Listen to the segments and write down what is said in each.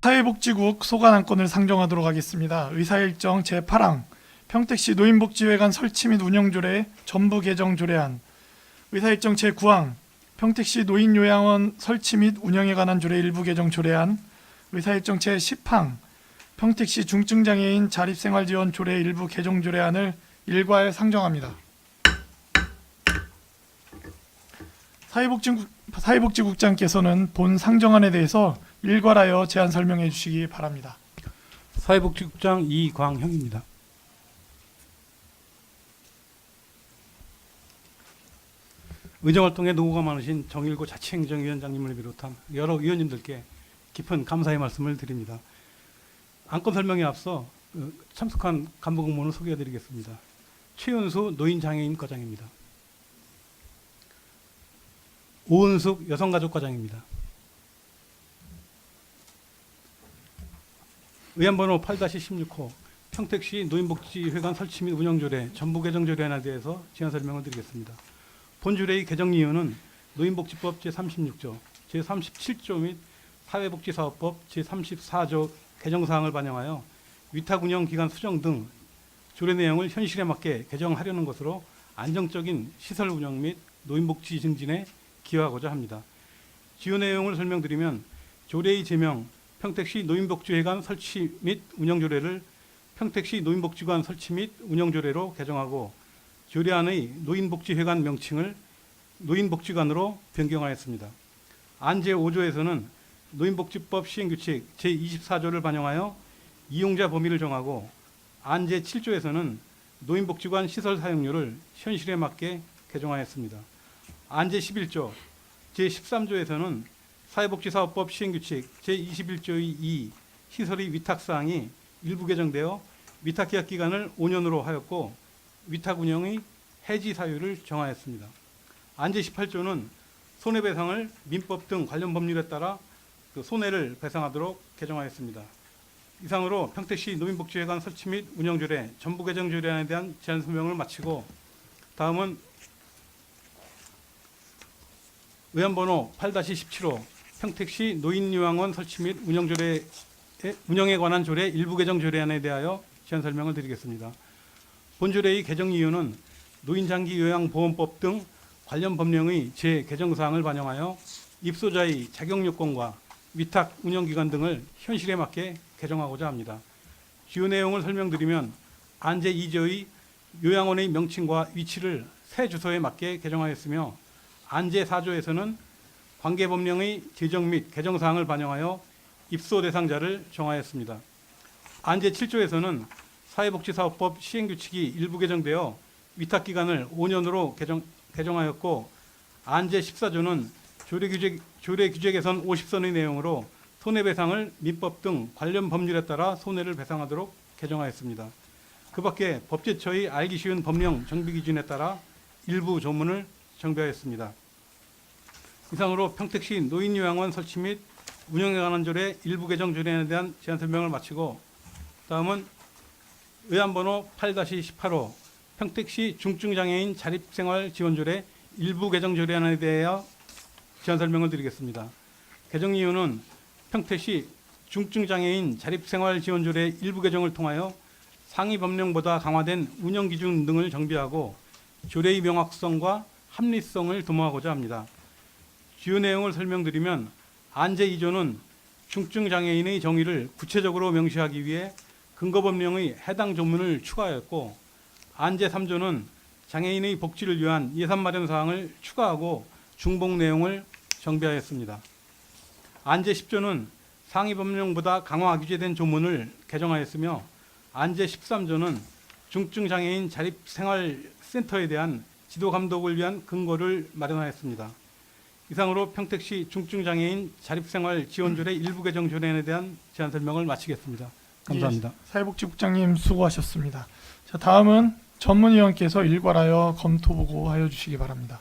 사회복지국 소관안건을 상정하도록 하겠습니다. 의사일정 제8항 평택시 노인복지회관 설치 및 운영조례 전부 개정 조례안, 의사일정 제9항 평택시 노인요양원 설치 및 운영에 관한 조례 일부 개정 조례안, 의사일정 제10항 평택시 중증장애인 자립생활지원 조례 일부 개정 조례안을 일괄 상정합니다. 사회복지국장께서는 본 상정안에 대해서 일괄하여 제안 설명해 주시기 바랍니다. 사회복지국장 이광형입니다. 의정활동에 노고가 많으신 정일고 자치행정위원장님을 비롯한 여러 위원님들께 깊은 감사의 말씀을 드립니다. 안건 설명에 앞서 참석한 간부 공무원을 소개해드리겠습니다. 최윤수 노인장애인 과장입니다. 오은숙 여성가족과장입니다. 의안번호 8-16호 평택시 노인복지회관 설치 및 운영조례 전부 개정 조례안에 대해서 제안 설명을 드리겠습니다. 본 조례의 개정 이유는 노인복지법 제36조, 제37조 및 사회복지사업법 제34조 개정사항을 반영하여 위탁운영기관 수정 등 조례 내용을 현실에 맞게 개정하려는 것으로 안정적인 시설 운영 및 노인복지 증진에 기여하고자 합니다. 주요 내용을 설명드리면 조례의 제명 평택시 노인복지회관 설치 및 운영조례를 평택시 노인복지관 설치 및 운영조례로 개정하고 조례안의 노인복지회관 명칭을 노인복지관으로 변경하였습니다. 안 제5조에서는 노인복지법 시행규칙 제24조를 반영하여 이용자 범위를 정하고 안 제7조에서는 노인복지관 시설 사용료를 현실에 맞게 개정하였습니다. 안 제11조 제13조에서는 사회복지사업법 시행규칙 제21조의 2 시설의 위탁사항이 일부 개정되어 위탁계약 기간을 5년으로 하였고 위탁운영의 해지 사유를 정하였습니다. 안 제18조는 손해배상을 민법 등 관련 법률에 따라 손해를 배상하도록 개정하였습니다. 이상으로 평택시 노인복지회관 설치 및 운영조례 전부 개정 조례안에 대한 제안 설명을 마치고 다음은 의안번호 8-17호 평택시 노인요양원 설치 및 운영에 관한 조례 일부 개정 조례안에 대하여 제안 설명을 드리겠습니다. 본 조례의 개정 이유는 노인장기요양보험법 등 관련 법령의 재개정사항을 반영하여 입소자의 자격요건과 위탁 운영기간 등을 현실에 맞게 개정하고자 합니다. 주요 내용을 설명드리면 안 제2조의 요양원의 명칭과 위치를 새 주소에 맞게 개정하였으며 안 제4조에서는 관계법령의 제정 및 개정사항을 반영하여 입소 대상자를 정하였습니다. 안 제7조에서는 사회복지사업법 시행규칙이 일부 개정되어 위탁기간을 5년으로 개정하였고 안 제14조는 조례 규제 개선 50선의 내용으로 손해배상을 민법 등 관련 법률에 따라 손해를 배상하도록 개정하였습니다. 그 밖에 법제처의 알기 쉬운 법령 정비 기준에 따라 일부 조문을 정비하였습니다. 이상으로 평택시 노인요양원 설치 및 운영에 관한 조례 일부 개정 조례안에 대한 제안 설명을 마치고 다음은 의안번호 8-18호 평택시 중증장애인 자립생활지원조례 일부 개정 조례안에 대하여 제안 설명을 드리겠습니다. 개정 이유는 평택시 중증장애인 자립생활지원조례 일부 개정을 통하여 상위 법령보다 강화된 운영기준 등을 정비하고 조례의 명확성과 합리성을 도모하고자 합니다. 주요 내용을 설명드리면 안 제2조는 중증장애인의 정의를 구체적으로 명시하기 위해 근거법령의 해당 조문을 추가하였고 안 제3조는 장애인의 복지를 위한 예산 마련 사항을 추가하고 중복 내용을 정비하였습니다. 안 제10조는 상위 법령보다 강화 규제된 조문을 개정하였으며 안 제13조는 중증장애인 자립생활센터에 대한 지도 감독을 위한 근거를 마련하였습니다. 이상으로 평택시 중증장애인 자립생활지원조례 일부 개정 조례안에 대한 제안 설명을 마치겠습니다. 감사합니다. 예, 사회복지국장님 수고하셨습니다. 자, 다음은 전문위원께서 일괄하여 검토 보고하여 주시기 바랍니다.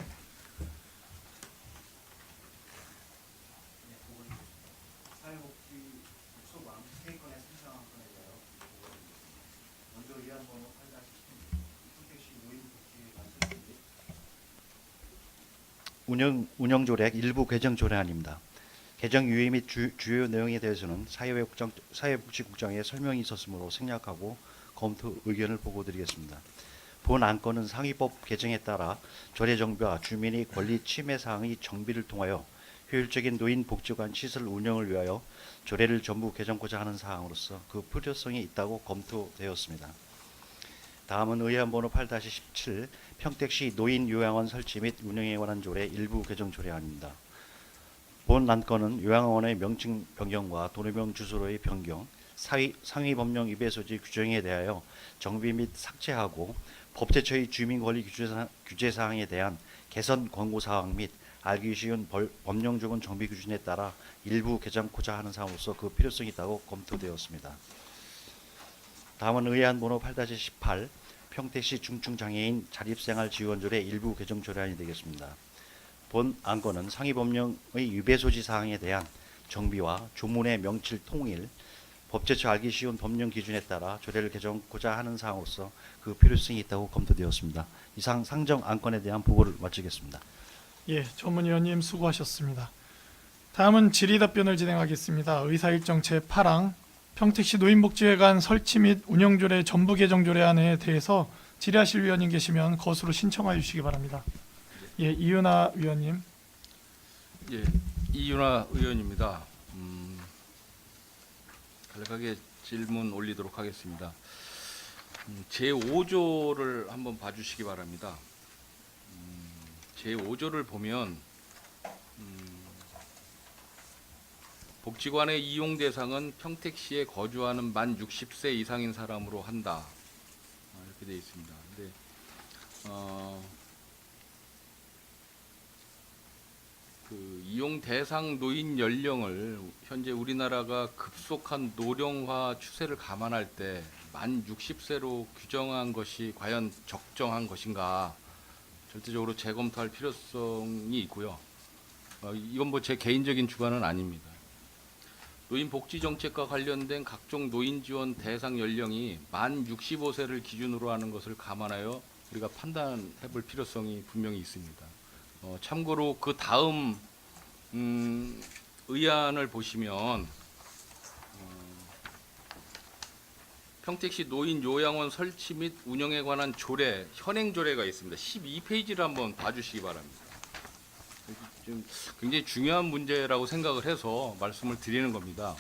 운영조례 일부 개정 조례안입니다. 개정 유의 및 주요 내용에 대해서는 사회복지국장의 설명이 있었으므로 생략하고 검토 의견을 보고드리겠습니다. 본 안건은 상위법 개정에 따라 조례 정비와 주민의 권리 침해 사항의 정비를 통하여 효율적인 노인복지관 시설 운영을 위하여 조례를 전부 개정고자 하는 사항으로서 그 필요성이 있다고 검토되었습니다. 다음은 의안 번호 8-17 평택시 노인요양원 설치 및 운영에 관한 조례 일부 개정 조례안입니다. 본 안건은 요양원의 명칭 변경과 도로명 주소로의 변경, 상위 법령 위배 소지 규정에 대하여 정비 및 삭제하고 법제처의 주민권리 규제사항에 대한 개선 권고사항 및 알기 쉬운 법령 주문 정비 기준에 따라 일부 개정코자 하는 사항으로서 그 필요성이 있다고 검토되었습니다. 다음은 의안 번호 8-18 평택시 중증장애인 자립생활지원조례 일부 개정 조례안이 되겠습니다. 본 안건은 상위 법령의 위배 소지 사항에 대한 정비와 조문의 명칠 통일, 법제처 알기 쉬운 법령 기준에 따라 조례를 개정고자 하는 사항으로서 그 필요성이 있다고 검토되었습니다. 이상 상정 안건에 대한 보고를 마치겠습니다. 예, 전문위원님 수고하셨습니다. 다음은 질의답변을 진행하겠습니다. 의사일정 제8항 평택시 노인복지회관 설치 및 운영조례 전부 개정 조례안에 대해서 질의하실 위원님 계시면 거수로 신청하여 주시기 바랍니다. 예, 이윤아 위원님. 예, 이윤아 의원입니다. 간략하게 질문 올리도록 하겠습니다. 제5조를 한번 봐주시기 바랍니다. 제5조를 보면 복지관의 이용 대상은 평택시에 거주하는 만 60세 이상인 사람으로 한다. 이렇게 되어 있습니다. 근데 그 이용 대상 노인 연령을 현재 우리나라가 급속한 노령화 추세를 감안할 때 만 60세로 규정한 것이 과연 적정한 것인가 절대적으로 재검토할 필요성이 있고요. 이건 뭐 제 개인적인 주관은 아닙니다. 노인 복지 정책과 관련된 각종 노인 지원 대상 연령이 만 65세를 기준으로 하는 것을 감안하여 우리가 판단해 볼 필요성이 분명히 있습니다. 참고로 그 다음 의안을 보시면 평택시 노인 요양원 설치 및 운영에 관한 조례, 현행 조례가 있습니다. 12페이지를 한번 봐주시기 바랍니다. 좀 굉장히 중요한 문제라고 생각을 해서 말씀을 드리는 겁니다.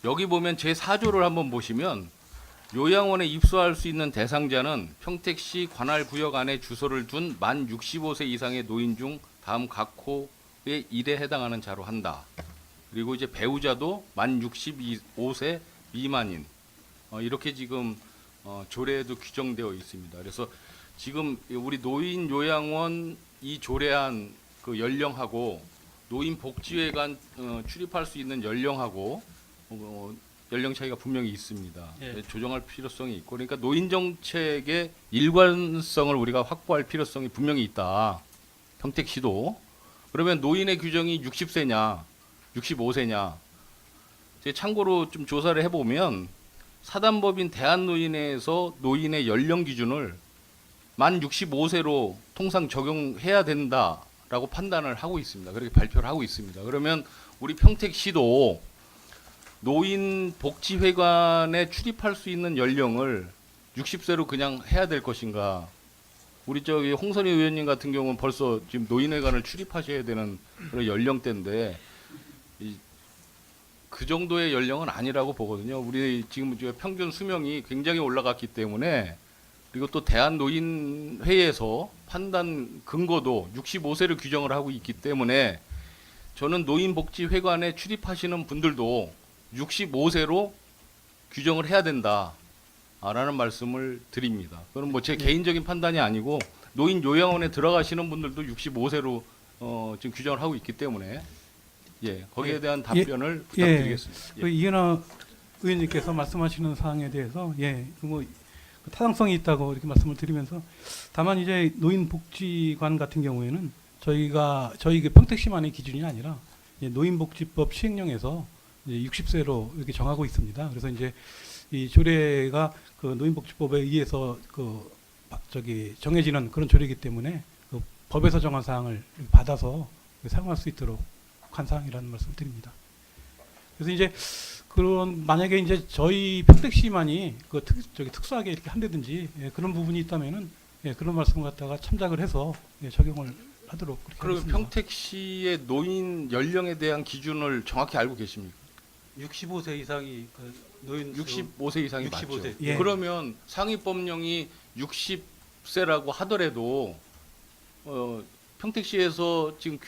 여기 보면 제4조를 한번 보시면 요양원에 입소할 수 있는 대상자는 평택시 관할구역 안에 주소를 둔 만 65세 이상의 노인 중 다음 각 호의 1에 해당하는 자로 한다. 그리고 이제 배우자도 만 65세 미만인 이렇게 지금 조례에도 규정되어 있습니다. 그래서 지금 우리 노인 요양원 이 조례안 그 연령하고 노인 복지회관 출입할 수 있는 연령하고 연령 차이가 분명히 있습니다. 예. 조정할 필요성이 있고 그러니까 노인 정책의 일관성을 우리가 확보할 필요성이 분명히 있다. 평택시도 그러면 노인의 규정이 60세냐 65세냐 참고로 좀 조사를 해보면 사단법인 대한노인회에서 노인의 연령 기준을 만 65세로 통상 적용해야 된다라고 판단을 하고 있습니다. 그렇게 발표를 하고 있습니다. 그러면 우리 평택시도 노인 복지회관에 출입할 수 있는 연령을 60세로 그냥 해야 될 것인가? 우리 저기 홍선희 의원님 같은 경우는 벌써 지금 노인회관을 출입하셔야 되는 그런 연령대인데 그 정도의 연령은 아니라고 보거든요. 우리 지금 평균 수명이 굉장히 올라갔기 때문에 그리고 또 대한노인회에서 판단 근거도 65세를 규정을 하고 있기 때문에 저는 노인복지회관에 출입하시는 분들도 65세로 규정을 해야 된다라는 말씀을 드립니다. 그건 뭐 제 개인적인 판단이 아니고 노인 요양원에 들어가시는 분들도 65세로 지금 규정을 하고 있기 때문에 거기에 대한 답변을 부탁드리겠습니다. 그 이현아 의원님께서 말씀하시는 사항에 대해서 뭐 타당성이 있다고 이렇게 말씀을 드리면서 다만 이제 노인복지관 같은 경우에는 저희 그 평택시만의 기준이 아니라 노인복지법 시행령에서 이제 60세로 이렇게 정하고 있습니다. 그래서 이제 이 조례가 그 노인복지법에 의해서 정해지는 그런 조례이기 때문에 그 법에서 정한 사항을 받아서 사용할 수 있도록 부족한 사항이라는 말씀을 드립니다. 그래서 이제 그런 만약에 이제 저희 평택시만이 그 특수하게 이렇게 한다든지 예, 그런 부분이 있다면은 예, 그런 말씀을 갖다가 참작을 해서 예, 적용을 하도록 그렇게 그리고 하겠습니다. 평택시의 노인 연령에 대한 기준을 정확히 알고 계십니까? 65세 이상이 그 노인 65세 이상이 65세. 맞죠? 예. 그러면 상위 법령이 60세라고 하더라도 평택시에서 지금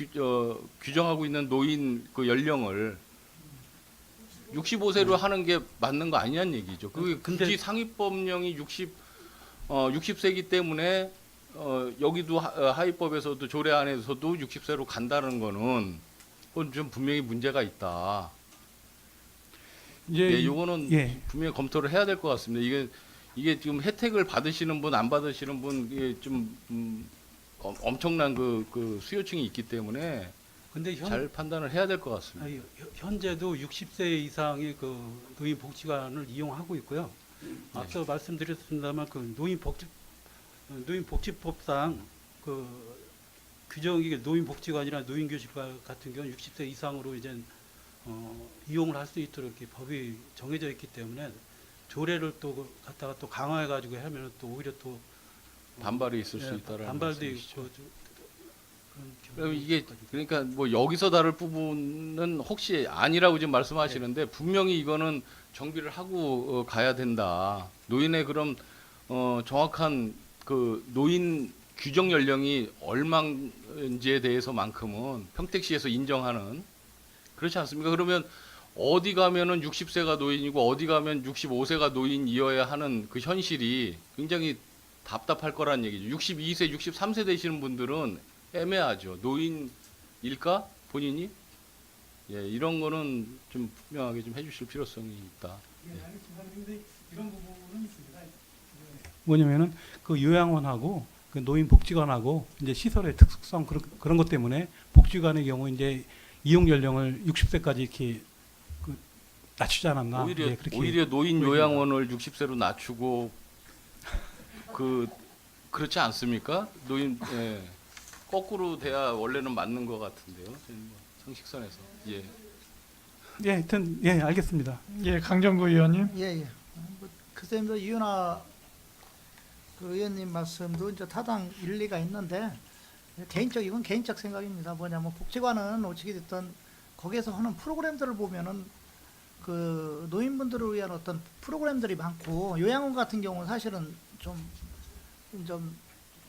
규정하고 있는 노인 그 연령을 65세로 하는 게 맞는 거 아니냐는 얘기죠. 그게 근데- 굳이 상위 법령이 60세이기 때문에 여기도 하위법에서도 조례 안에서도 60세로 간다는 거는 그건 좀 분명히 문제가 있다. 이제 예, 요거는 예. 분명히 검토를 해야 될 것 같습니다. 이게 지금 혜택을 받으시는 분, 안 받으시는 분, 이게 좀 엄청난 그 수요층이 있기 때문에 근데 잘 판단을 해야 될 것 같습니다. 아니, 현재도 60세 이상의 그 노인 복지관을 이용하고 있고요. 앞서 말씀드렸습니다만 그 노인 복지법상 그 규정이 노인 복지관이나 노인 교실관 같은 경우 60세 이상으로 이제 이용을 할 수 있도록 이렇게 법이 정해져 있기 때문에 조례를 또 갖다가 또 강화해 가지고 하면 또 오히려 또 반발이 있을 수 예, 있다라는 반발도 말씀이시죠. 있고 그런 그럼 경우가 이게 있을 거죠. 그러니까 뭐 여기서 다룰 부분은 혹시 아니라고 지금 말씀하시는데 분명히 이거는 정비를 하고 가야 된다. 노인의 그럼 정확한 그 노인 규정 연령이 얼마인지에 대해서만큼은 평택시에서 인정하는 그렇지 않습니까? 그러면 어디 가면은 60세가 노인이고 어디 가면 65세가 노인이어야 하는 그 현실이 굉장히 답답할 거란 얘기죠. 62세, 63세 되시는 분들은 애매하죠. 노인일까? 본인이? 예, 이런 거는 좀 분명하게 좀 해주실 필요성이 있다. 예, 알겠습니다. 그런데 이런 부분은 있습니다. 뭐냐면은 그 요양원하고 그 노인복지관하고 이제 시설의 특수성 그런 것 때문에 복지관의 경우 이제 이용 연령을 60세까지 이렇게 그 낮추지 않았나? 예, 그렇게 오히려 노인 보입니다. 요양원을 60세로 낮추고 그렇지 않습니까? 예. 거꾸로 돼야 원래는 맞는 것 같은데요. 상식선에서. 예. 예, 하여튼 예, 알겠습니다. 예, 강정구 의원님. 예. 글쎄, 뭐 이윤아 그 의원님 말씀도 이제 타당 일리가 있는데 이건 개인적 생각입니다. 뭐냐면 복지관은 어떻게 됐든 거기에서 하는 프로그램들을 보면은 그 노인분들을 위한 어떤 프로그램들이 많고 요양원 같은 경우는 사실은 좀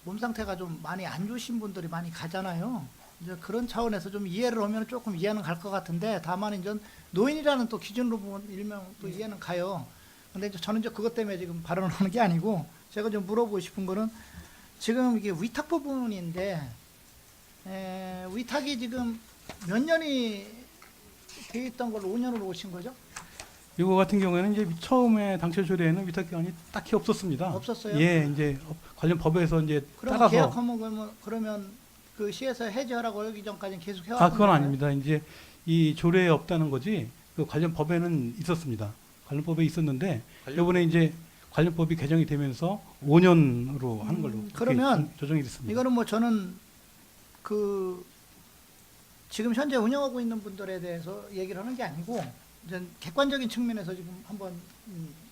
몸 상태가 좀 많이 안 좋으신 분들이 많이 가잖아요. 이제 그런 차원에서 좀 이해를 하면 조금 이해는 갈 것 같은데 다만 이제 노인이라는 또 기준으로 보면 일명 또 이해는 가요. 근데 이제 저는 이제 그것 때문에 지금 발언을 하는 게 아니고 제가 좀 물어보고 싶은 거는 지금 이게 위탁 부분인데 위탁이 지금 몇 년이 돼 있던 걸로 5년으로 오신 거죠? 이거 같은 경우에는 이제 처음에 당초 조례에는 위탁 기간이 딱히 없었습니다. 없었어요? 예, 이제 관련 법에서 이제 그럼 따라서 계약하면 그러면 그 시에서 해지하라고 하기 전까지는 계속 해왔던 그건 건가요? 아닙니다. 이제 이 조례에 없다는 거지 그 관련 법에는 있었습니다. 관련 법에 있었는데 이번에 이제 관련 법이 개정이 되면서 5년으로 하는 걸로 그렇게 그러면 조정이 됐습니다. 이거는 뭐 저는 그 지금 현재 운영하고 있는 분들에 대해서 얘기를 하는 게 아니고 이제 객관적인 측면에서 지금 한번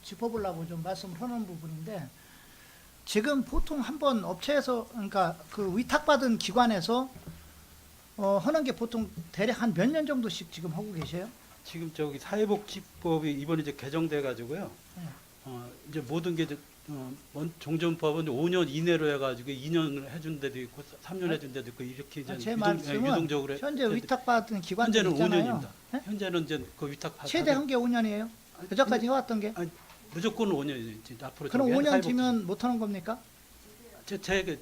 짚어보려고 좀 말씀을 하는 부분인데 지금 보통 한번 업체에서 그러니까 그 위탁받은 기관에서 하는 게 보통 대략 한 몇 년 정도씩 지금 하고 계세요? 지금 저기 사회복지법이 이번에 이제 개정돼 가지고요. 이제 모든 게 종전법은 5년 이내로 해가지고 2년을 해준 데도 있고 3년 해준 데도 있고 이렇게 이제 제 말씀은 유동적으로 현재 위탁받은 기관들 현재는 있잖아요. 5년입니다. 네? 현재는 이제 그 위탁 최대 한 게 5년이에요? 여태까지 해왔던 게? 무조건 5년이지 앞으로. 그럼 저기 5년 사회복지. 뒤면 못하는 겁니까? 제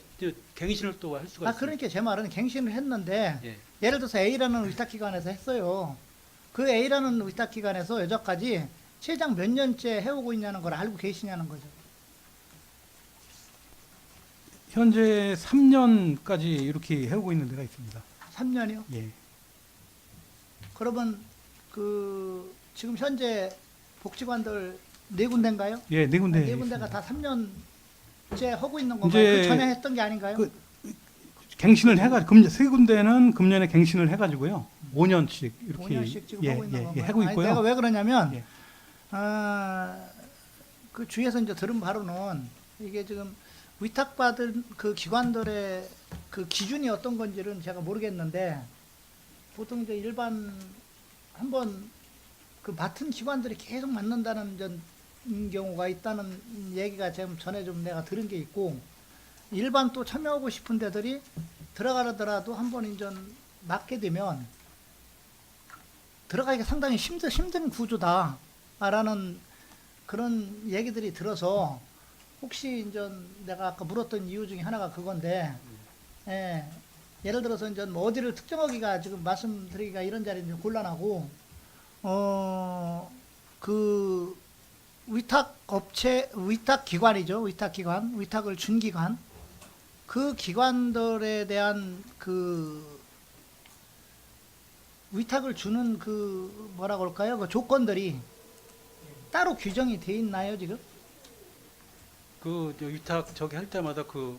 갱신을 또 할 수가 있어요. 그러니까 제 말은 갱신을 했는데 예. 예를 들어서 A라는 위탁기관에서 했어요. 그 A라는 위탁기관에서 여태까지 최장 몇 년째 해오고 있냐는 걸 알고 계시냐는 거죠. 현재 3년까지 이렇게 해오고 있는 데가 있습니다. 3년이요? 예. 그러면 그 지금 현재 복지관들 4군데인가요? 예, 네 군데. 네 군데가 다 3년째 하고 있는 건가요? 이제 그 전에 했던 게 아닌가요? 갱신을 해가지고 세 군데는 금년에 갱신을 해가지고요. 5년씩 이렇게 5년씩 지금 하고 있는 건가요? 하고 아니, 있고요. 내가 왜 그러냐면 예. 그 주위에서 이제 들은 바로는 이게 지금 위탁받은 그 기관들의 그 기준이 어떤 건지는 제가 모르겠는데 보통 이제 일반 한번 그 맡은 기관들이 계속 맡는다는 경우가 있다는 얘기가 지금 전에 좀 내가 들은 게 있고 일반 또 참여하고 싶은 데들이 들어가더라도 한번 이제 맡게 되면 들어가기가 상당히 힘든 구조다라는 그런 얘기들이 들어서 혹시 이제 내가 아까 물었던 이유 중에 하나가 그건데 예를 들어서 이제 뭐 어디를 특정하기가 지금 말씀드리기가 이런 자리는 좀 곤란하고 그 위탁 기관이죠. 위탁을 준 기관 그 기관들에 대한 그 위탁을 주는 그 뭐라고 할까요? 그 조건들이 따로 규정이 돼 있나요, 지금? 저 위탁 저기 할 때마다 그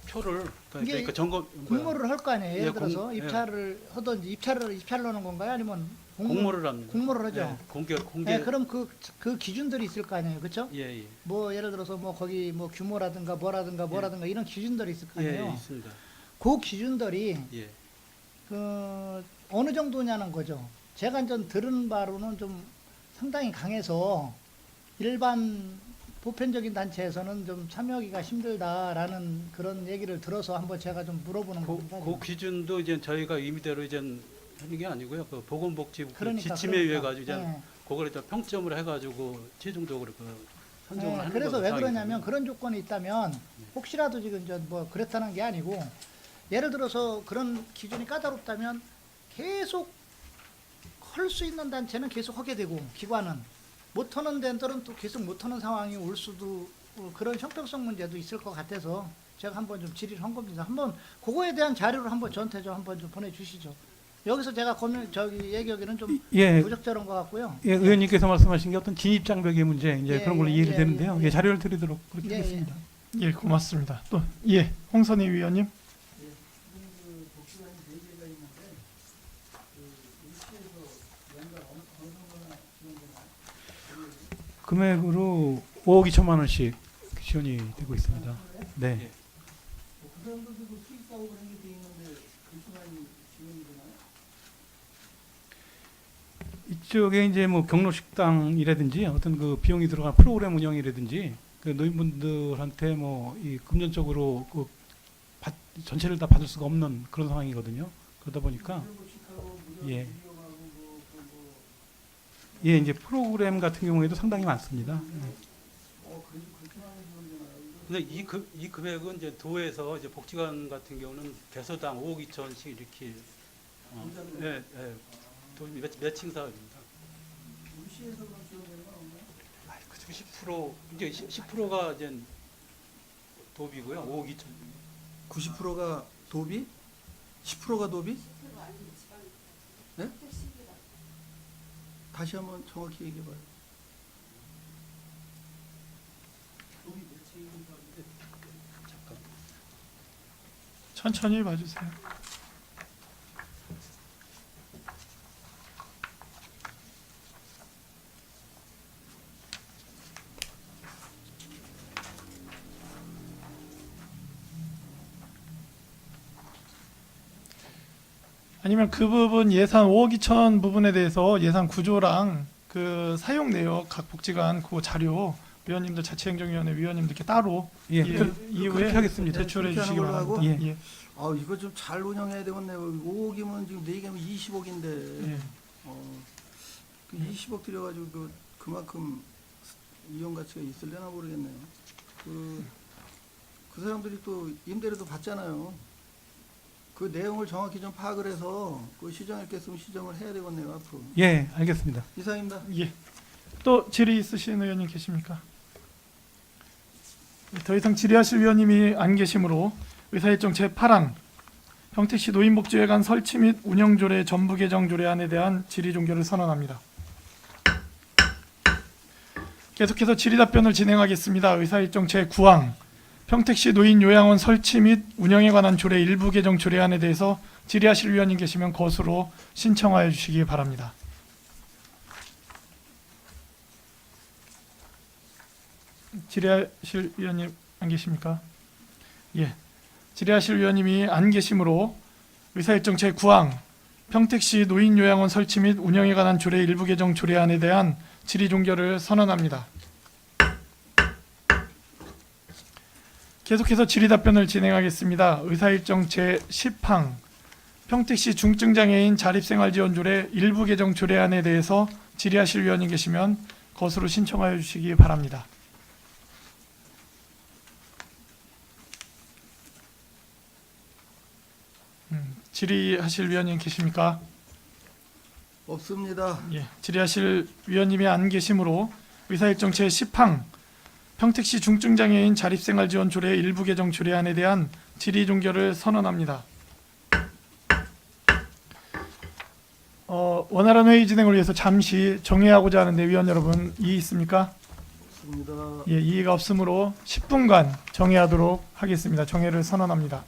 표를 이게 그러니까 점검 공모를 할 거 아니에요. 예를 예, 들어서 입찰을 하든지 입찰을 하는 건가요? 아니면 공모를 합니다. 공모를 하죠. 예, 공개 네, 그럼 그 기준들이 있을 거 아니에요, 그렇죠? 예. 뭐 예를 들어서 뭐 거기 뭐 규모라든가 뭐라든가 이런 기준들이 있을 거 아니에요. 예, 있습니다. 그 기준들이 예. 그 어느 정도냐는 거죠. 제가 이제 들은 바로는 좀 상당히 강해서 일반 보편적인 단체에서는 좀 참여하기가 힘들다라는 그런 얘기를 들어서 한번 제가 좀 물어보는 겁니다. 그 기준도 이제 저희가 임의대로 이제 하는 게 아니고요. 그 보건복지부 그러니까, 지침에 의해 그러니까. 가지고 이제 네. 그걸 이제 평점을 해가지고 최종적으로 그 선정을 하는 그래서 거죠, 왜 상황이거든요. 그러냐면 그런 조건이 있다면 혹시라도 지금 뭐 그렇다는 게 아니고 예를 들어서 그런 기준이 까다롭다면 계속 할 수 있는 단체는 계속 하게 되고 기관은 못하는 데들은 또 계속 못하는 상황이 올 수도 그런 형평성 문제도 있을 것 같아서 제가 한번 좀 질의를 한 겁니다. 한번 그거에 대한 자료를 한번 저한테 좀 한번 좀 보내주시죠. 여기서 제가 얘기하기는 좀 부적절한 것 같고요. 예, 의원님께서 말씀하신 게 어떤 진입 장벽의 문제 이제 그런 걸로 이해를 되는데요. 예. 자료를 드리도록 그렇게 하겠습니다. 예, 고맙습니다. 또 홍선희 위원님. 금액으로 5억 2천만 원씩 지원이 되고 있습니다. 네. 이쪽에 이제 뭐 경로식당이라든지 어떤 그 비용이 들어간 프로그램 운영이라든지 그 노인분들한테 뭐 이 금전적으로 그 전체를 다 받을 수가 없는 그런 상황이거든요. 그러다 보니까 이제 프로그램 같은 경우에도 상당히 많습니다. 근데 이 금액은 이제 도에서 이제 복지관 같은 경우는 개소당 5억 2천씩 이렇게 도 매칭 사업입니다. 시에서 그런 지원되는 건 없나요? 그중 10% 이제 10%가 이제 도비고요. 5억 2천. 90%가 도비? 10%가 도비? 네? 다시 한번 정확히 얘기해봐요. 잠깐. 천천히 봐주세요. 아니면 그 부분 예산 5억 2천 부분에 대해서 예산 구조랑 그 사용 내역 각 복지관 그 자료 위원님들 자치행정위원회 위원님들께 따로 이후에 그렇게 하겠습니다. 제출해 그렇게 주시기 하는 걸로 바랍니다. 예. 이거 좀 잘 운영해야 되겠네요. 5억이면 지금 4개면 20억인데 예. 그 20억 들여가지고 그만큼 이용 가치가 있을려나 모르겠네요. 그 사람들이 또 임대료도 받잖아요. 그 내용을 정확히 좀 파악을 해서 그 시정할 게 있으면 시정을 해야 되겠네요, 앞으로. 예, 알겠습니다. 이상입니다. 예. 또 질의 있으신 의원님 계십니까? 더 이상 질의하실 위원님이 안 계시므로 의사일정 제8항 평택시 노인복지회관 설치 및 운영조례 전부 개정 조례안에 대한 질의 종결을 선언합니다. 계속해서 질의 답변을 진행하겠습니다. 의사일정 제9항 평택시 노인 요양원 설치 및 운영에 관한 조례 일부 개정 조례안에 대해서 질의하실 위원님 계시면 것으로 신청하여 주시기 바랍니다. 질의하실 위원님 안 계십니까? 예. 질의하실 위원님이 안 계시므로 의사일정 제9항 평택시 노인요양원 설치 및 운영에 관한 조례 일부 개정 조례안에 대한 질의 종결을 선언합니다. 계속해서 질의 답변을 진행하겠습니다. 의사일정 제10항 평택시 중증장애인 자립생활지원조례 일부 개정 조례안에 대해서 질의하실 위원님 계시면 것으로 신청하여 주시기 바랍니다. 질의하실 위원님 계십니까? 없습니다. 예, 질의하실 위원님이 안 계시므로 의사일정 제10항 평택시 중증장애인 자립생활지원조례 일부 개정 조례안에 대한 질의 종결을 선언합니다. 원활한 회의 진행을 위해서 잠시 정회하고자 하는데 위원 여러분 이의 있습니까? 없습니다. 예, 이의가 없으므로 10분간 정회하도록 하겠습니다. 정회를 선언합니다.